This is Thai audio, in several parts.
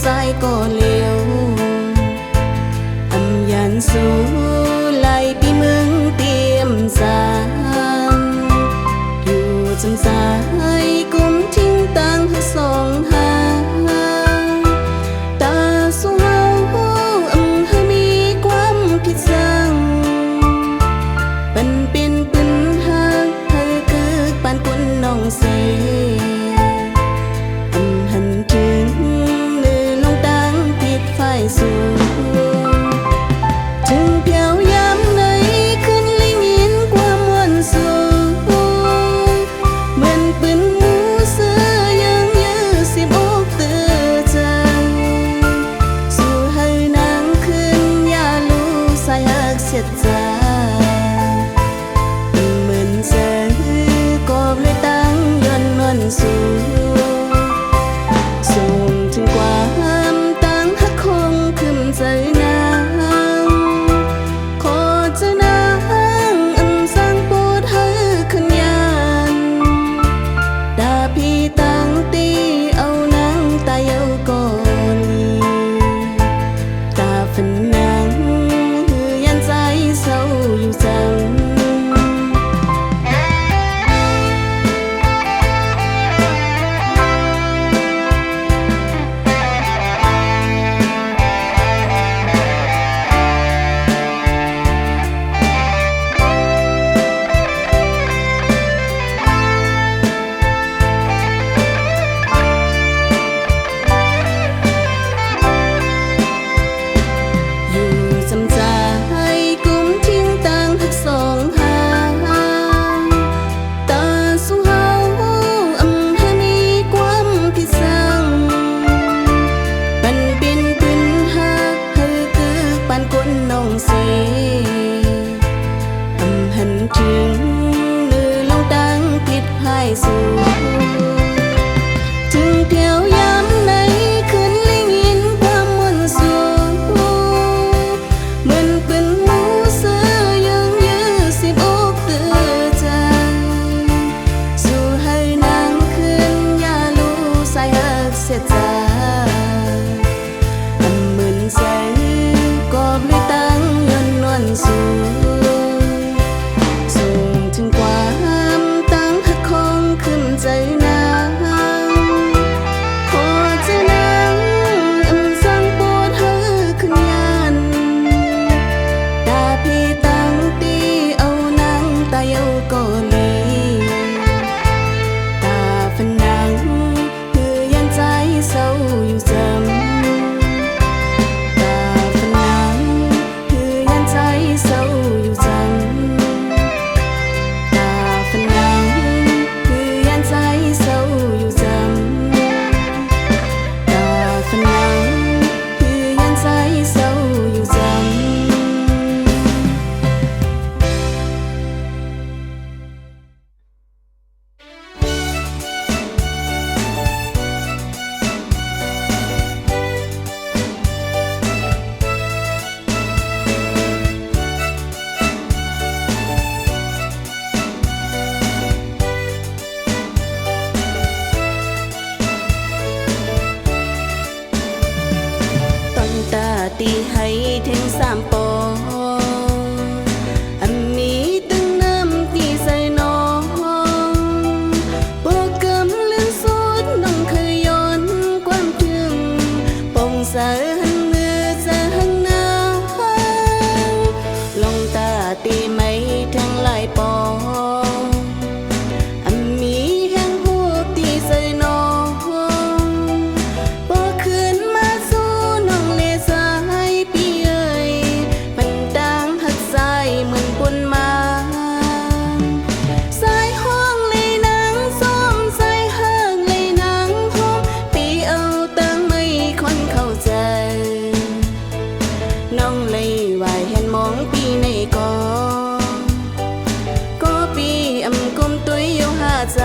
ใจก็เลี้ยวอำยันสู้ไล่ปีเมืองเตรียมสารอยู่จำสายกุมทิ้งตังให้สองหาตาสู้เฮาเฮามีความผิดสังเป็นปืนหากเธอคือปานคนน้องเสสูถึงเพียวยามไหนขึ้นลิงยินความมวนสูเหมือนปืนหมูเสือยังยื้อสิบอกเตือนใจสู้ให้นางขึ้นอย่ารู้สายหักเสียใจเหมือนเสือกอบเลยตั้งย้อนนวลสูสูงถึงกว่าใจนางขอใจนางสร้างโปรดให้ขึ้นยานดาพี่ตั้งตีเอานางตายเอาก่อนตาฝันนางยันใจเศร้าอยู่จังถึงมือลงตั้งผิดพายสูถึงเที่ยวยามไหนขึ้นลิงยินความมนสูเหมือนปืนหมูเสือยังยื้อสิบอกเตือนใจสู้ให้นางขึ้นอย่ารู้สายหักเสียใจเหมือนใจกอบเลยตั้งย้อนนวลสูถึงความตั้งหักคงขึ้นใจนางขอใจนางสร้างโปรดให้ขึ้นยานตาพี่ตั้งตีเอานางตายเอาก่อลีตาฝันนางคือยันใจเศร้าอยู่จำตาฝันนางคือยันใจเศร้าอยู่จำตีให้ถึง3 ปอมีตึงน้ำตีใส่น้องบอกกำลังสุดน้องเคยย้อนความถึงปองสายหันมือจะหันหน้าลองตาตีไม่ทั้งหลายปอมีแห่งหัวตีใส่น้องบอกคืนมาสู้น้องเลสายเหมือนปนมาสายห้องเลยนางส้มสายห้างเลยนางหอมปีเอาตั้งไม่คนเข้าใจน้องเลยไหวเห็นมองปีในก็ปีกลมตุ้ยอยู่หาใจ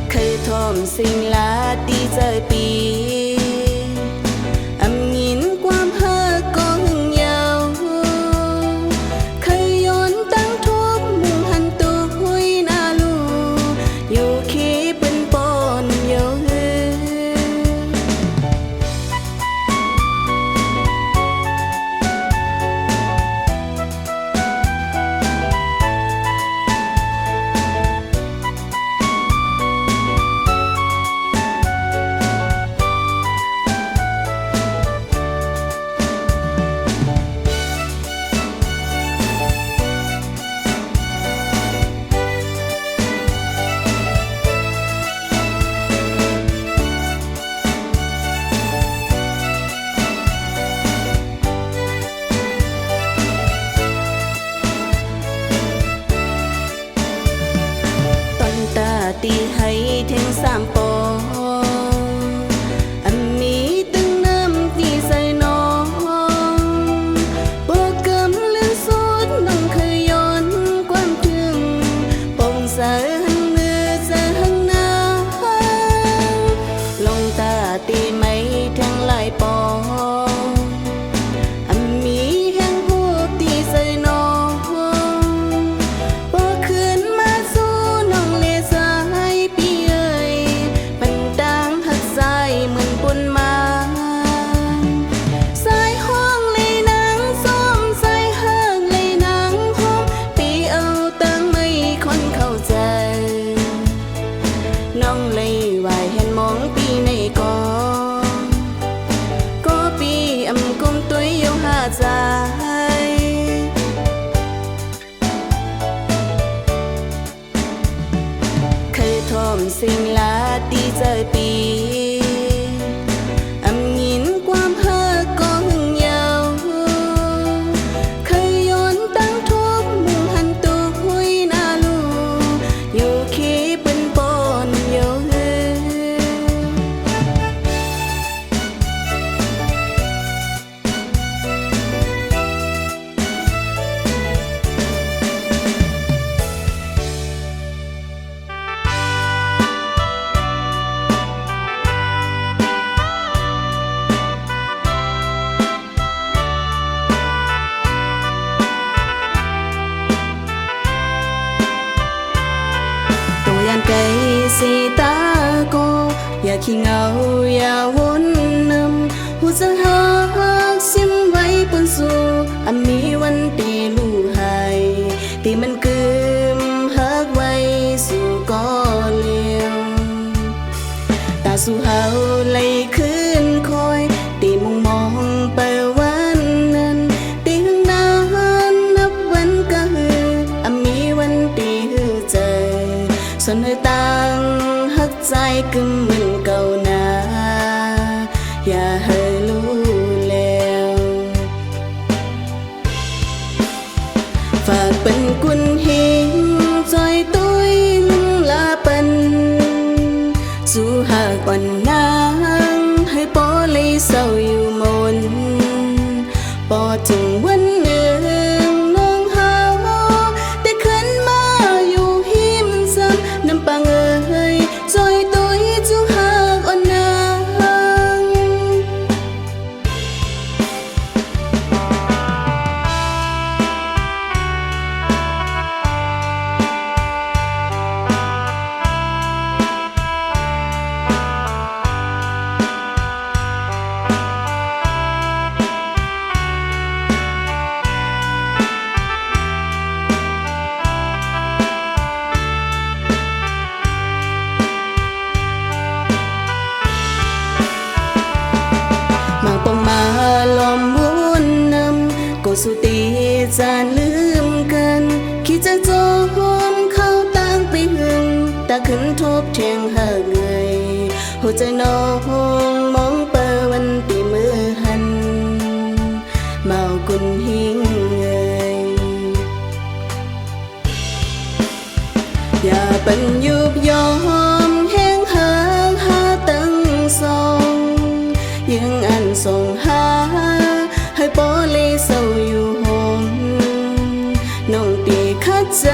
เคยทอมสิ่งลาดีใจปีความหักก็หึงยาวเคยย้อนตั้งทุกมุมหันตัวหุยหน้าลูก ตีให้เทียงสามปออันมีตึงน้ำตีใส่น้องโปกำลืนสุดน้องเคยย้อนความถึงปงสาหันมือสาหันหน้าลงตาตีไม่ทั้งหลายปออันมีแห่งหูตีใส่น้องน้องเลยว่าเห็นมองปีในก็ปีอำกุมตัวเยียวหาใจเคยทอมสิ่งลาตีเจอปีอำยินความเพ้อก็หึงยาวเคยย้อนตั้งทุกมุมหันตัวหุยนาลูอยู่คีเป็นปนเยอะไก่สีตาโกอย่าขี้เหงาอย่าวนนำหูจะหักซิมไว้บนสู่มีวันตีลู่หายตีมันกึมหักไว้สู่ก็เลี้ยวตาสู่เฮาเลยขึ้นคอยตีมองไปวันนั้นตีหึงนานนับวันก็หือมีวันตีหือใจส่วนเธอตั้งหักใจกึมเหมือนเก่านาอย่าให้รู้แล้วฝากเป็นกุนหิงจอยตุ้ยลาปันสู่หากวันนางให้ปอเลยเศร้าอยู่มนปอถึงวันหนึ่งน้องหาได้ขึ้นมาอยู่หิมซ้ำน้ำปังจอยตุ้ยจูหากอ่อนนางมาปองมาลอมวนนำก็สุตีจานลืมกันคิดจะโจมเข้าตั้งไปหึงตาขึ้นทบแทงหากเงยหัวใจน้องมองเปิวันตีมือหันเมากุนหิงเงยอย่าเป็นยุบยอมแห้งหางหาตั้งสองยังอันส่งหาให้ปอเลยเศร้าอยู่ห้องน้องตีขัดใจ